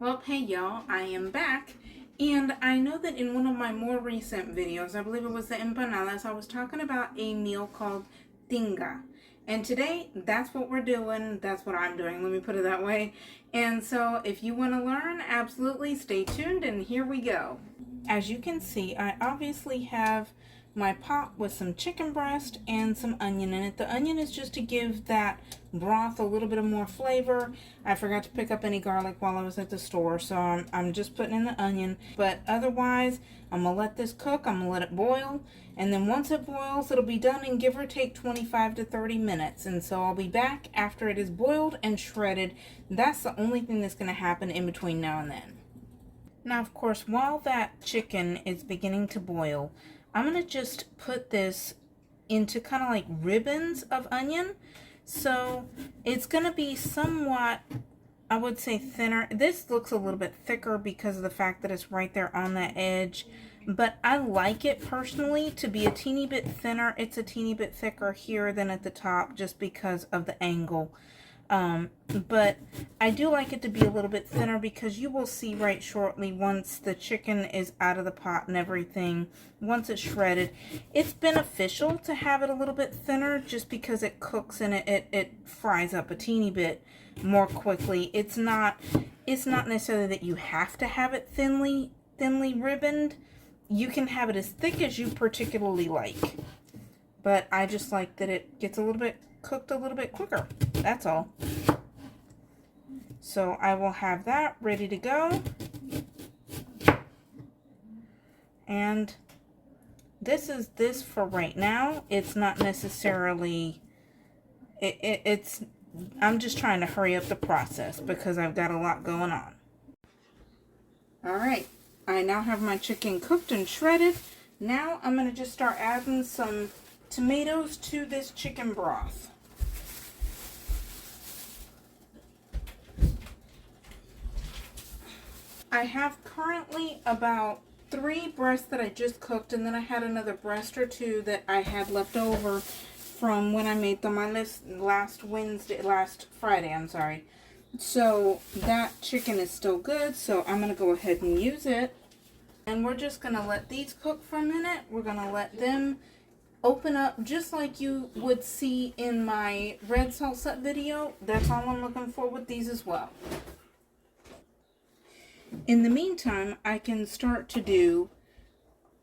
Well, hey y'all, I am back, and I know that in one of my more recent videos, I believe it was the empanadas, I was talking about a meal called Tinga. And today, that's what we're doing, that's what I'm doing, let me put it that way. And so, if you want to learn, absolutely stay tuned, and here we go. As you can see, I obviously have my pot with some chicken breast and some onion in it. The onion is just to give that broth a little bit of more flavor. I forgot to pick up any garlic while I was at the store, so I'm just putting in the onion. But otherwise, I'm going to let this cook. I'm going to let it boil. And then once it boils, it'll be done in give or take 25 to 30 minutes. And so I'll be back after it is boiled and shredded. That's the only thing that's going to happen in between now and then. Now, of course, while that chicken is beginning to boil, I'm going to just put this into kind of like ribbons of onion. So it's going to be somewhat, I would say, thinner. This looks a little bit thicker because of the fact that it's right there on that edge. But I like it personally to be a teeny bit thinner. It's a teeny bit thicker here than at the top just because of the angle. But I do like it to be a little bit thinner because you will see right shortly once the chicken is out of the pot and everything, once it's shredded, it's beneficial to have it a little bit thinner just because it cooks and it fries up a teeny bit more quickly. It's not necessarily that you have to have it thinly ribboned. You can have it as thick as you particularly like. But I just like that it gets a little bit cooked a little bit quicker. That's all. So I will have that ready to go. And this is this for right now. It's not necessarily it's I'm just trying to hurry up the process because I've got a lot going on. Alright, I now have my chicken cooked and shredded. Now I'm going to just start adding some tomatoes to this chicken broth. I have currently about 3 breasts that I just cooked, and then I had another breast or 2 that I had left over from when I made them on this last Friday, I'm sorry. So that chicken is still good, so I'm going to go ahead and use it. And we're just going to let these cook for a minute. We're going to let them open up just like you would see in my red salsa video. That's all I'm looking for with these as well. In the meantime, I can start to do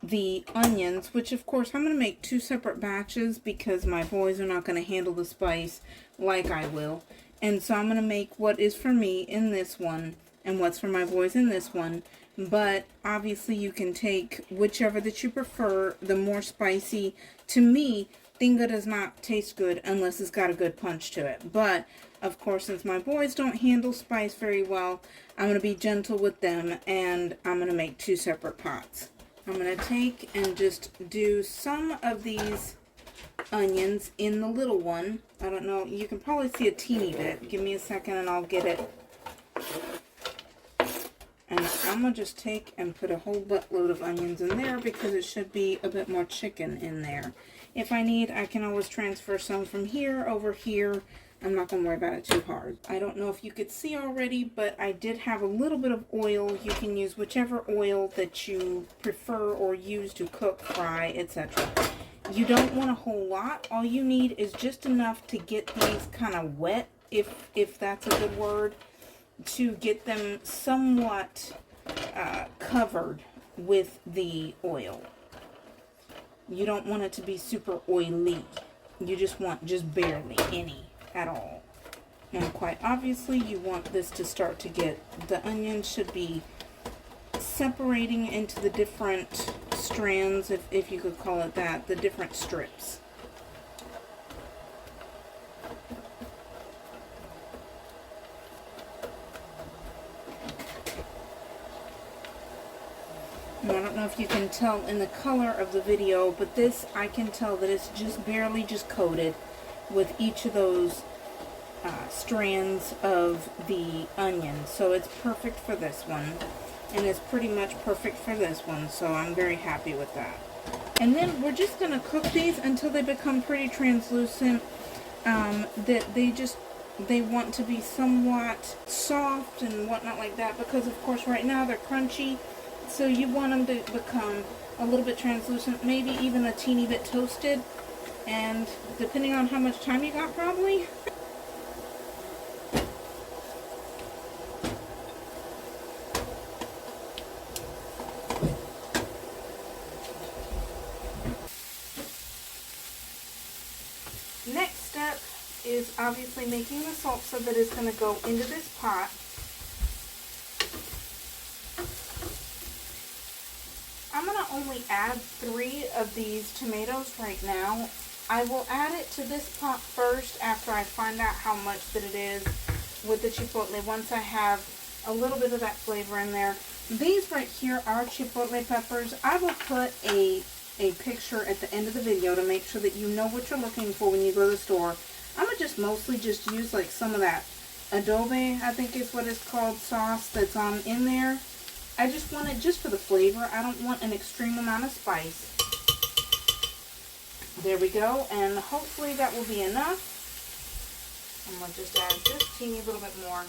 the onions, which of course I'm going to make 2 separate batches because my boys are not going to handle the spice like I will. And so I'm going to make what is for me in this one and what's for my boys in this one. But obviously you can take whichever that you prefer, the more spicy. To me, Tinga does not taste good unless it's got a good punch to it. But, of course, since my boys don't handle spice very well, I'm going to be gentle with them, and I'm going to make 2 separate pots. I'm going to take and just do some of these onions in the little one. I don't know, you can probably see a teeny bit. Give me a second and I'll get it. And I'm going to just take and put a whole buttload of onions in there because it should be a bit more chicken in there. If I need, I can always transfer some from here over here. I'm not going to worry about it too hard. I don't know if you could see already, but I did have a little bit of oil. You can use whichever oil that you prefer or use to cook, fry, etc. You don't want a whole lot. All you need is just enough to get these kind of wet, if that's a good word, to get them somewhat covered with the oil. You don't want it to be super oily. You just want just barely any at all. And quite obviously you want this to start to get, the onion should be separating into the different strands, if you could call it that, the different strips. I don't know if you can tell in the color of the video, but this, I can tell that it's just barely just coated with each of those strands of the onion. So it's perfect for this one, and it's pretty much perfect for this one, so I'm very happy with that. And then we're just going to cook these until they become pretty translucent, that they just they want to be somewhat soft and whatnot like that, because of course right now they're crunchy. So you want them to become a little bit translucent, maybe even a teeny bit toasted. And depending on how much time you got, probably. Next step is obviously making the salsa that is going to go into this pot. I'm going to only add 3 of these tomatoes right now. I will add it to this pot first after I find out how much that it is with the chipotle, once I have a little bit of that flavor in there. These right here are chipotle peppers. I will put a picture at the end of the video to make sure that you know what you're looking for when you go to the store. I'm going to mostly just use like some of that adobo, I think is what it's called, sauce that's in there. I just want it just for the flavor. I don't want an extreme amount of spice. There we go, and hopefully that will be enough. I'm going to just add just a teeny little bit more.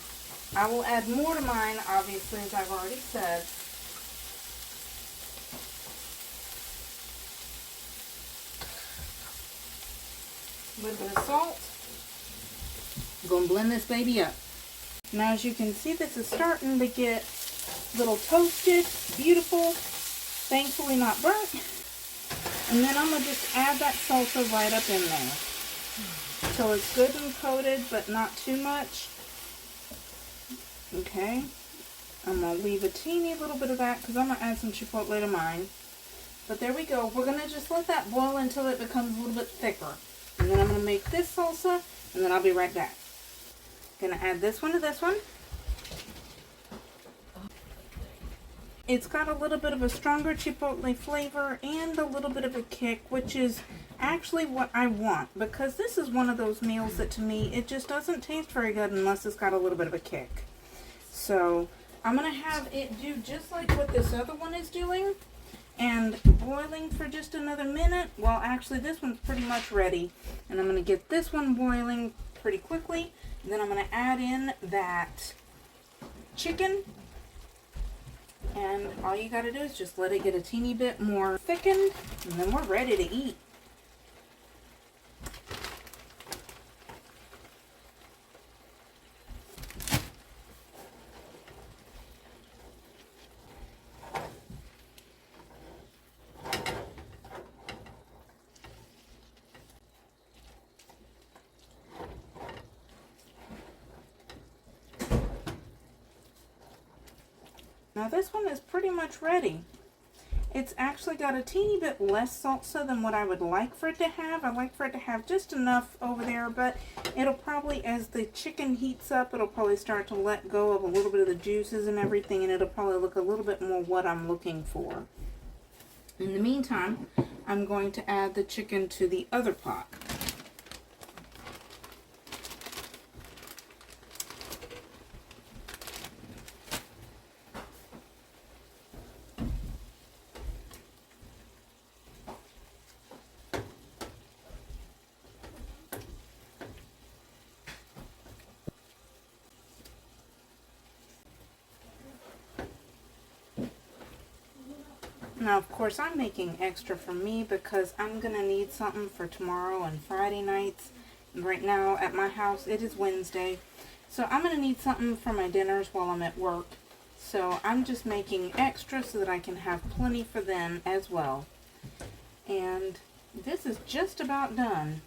I will add more to mine, obviously, as I've already said. A little bit of salt. I'm going to blend this baby up. Now, as you can see, this is starting to get a little toasted, beautiful, thankfully not burnt. And then I'm going to just add that salsa right up in there. So it's good and coated, but not too much. Okay. I'm going to leave a teeny little bit of that because I'm going to add some chipotle to mine. But there we go. We're going to just let that boil until it becomes a little bit thicker. And then I'm going to make this salsa, and then I'll be right back. Going to add this one to this one. It's got a little bit of a stronger chipotle flavor and a little bit of a kick, which is actually what I want, because this is one of those meals that to me, it just doesn't taste very good unless it's got a little bit of a kick. So I'm going to have it do just like what this other one is doing and boiling for just another minute. Well, actually this one's pretty much ready, and I'm going to get this one boiling pretty quickly. And then I'm going to add in that chicken. And all you got to do is just let it get a teeny bit more thickened, and then we're ready to eat. Now this one is pretty much ready. It's actually got a teeny bit less salsa than what I would like for it to have. I'd like for it to have just enough over there, but it'll probably, as the chicken heats up, it'll probably start to let go of a little bit of the juices and everything, and it'll probably look a little bit more what I'm looking for. In the meantime, I'm going to add the chicken to the other pot. Now, of course, I'm making extra for me because I'm going to need something for tomorrow and Friday nights. Right now at my house, it is Wednesday. So I'm going to need something for my dinners while I'm at work. So I'm just making extra so that I can have plenty for them as well. And this is just about done.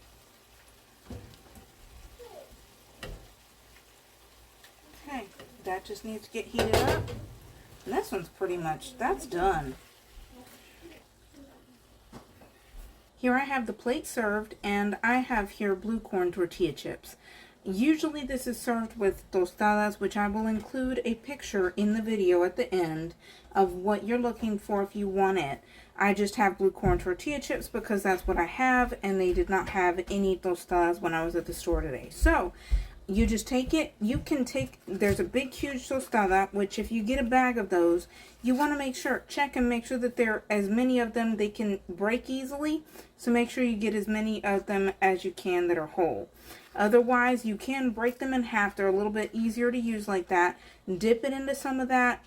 Okay, that just needs to get heated up. And this one's pretty much, that's done. Here I have the plate served, and I have here blue corn tortilla chips. Usually this is served with tostadas, which I will include a picture in the video at the end of what you're looking for if you want it. I just have blue corn tortilla chips because that's what I have, and they did not have any tostadas when I was at the store today. So you just take it, you can take, there's a big huge tostada, which if you get a bag of those, you want to make sure, check and make sure that there are as many of them, they can break easily. So make sure you get as many of them as you can that are whole. Otherwise, you can break them in half. They're a little bit easier to use like that. Dip it into some of that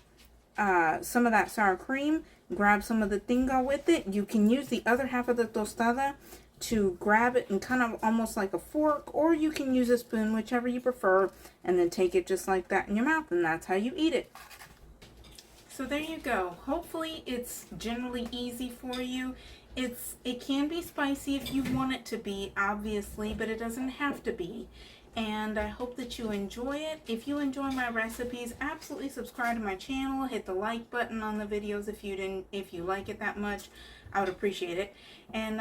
sour cream. Grab some of the tinga with it. You can use the other half of the tostada to grab it and kind of almost like a fork, or you can use a spoon, whichever you prefer, and then take it just like that in your mouth, and that's how you eat it. So there you go. Hopefully it's generally easy for you. It can be spicy if you want it to be, obviously, but it doesn't have to be. And I hope that you enjoy it. If you enjoy my recipes, absolutely subscribe to my channel. Hit the like button on the videos if you like it that much. I would appreciate it. And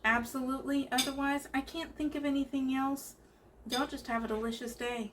absolutely, otherwise, I can't think of anything else. Y'all just have a delicious day.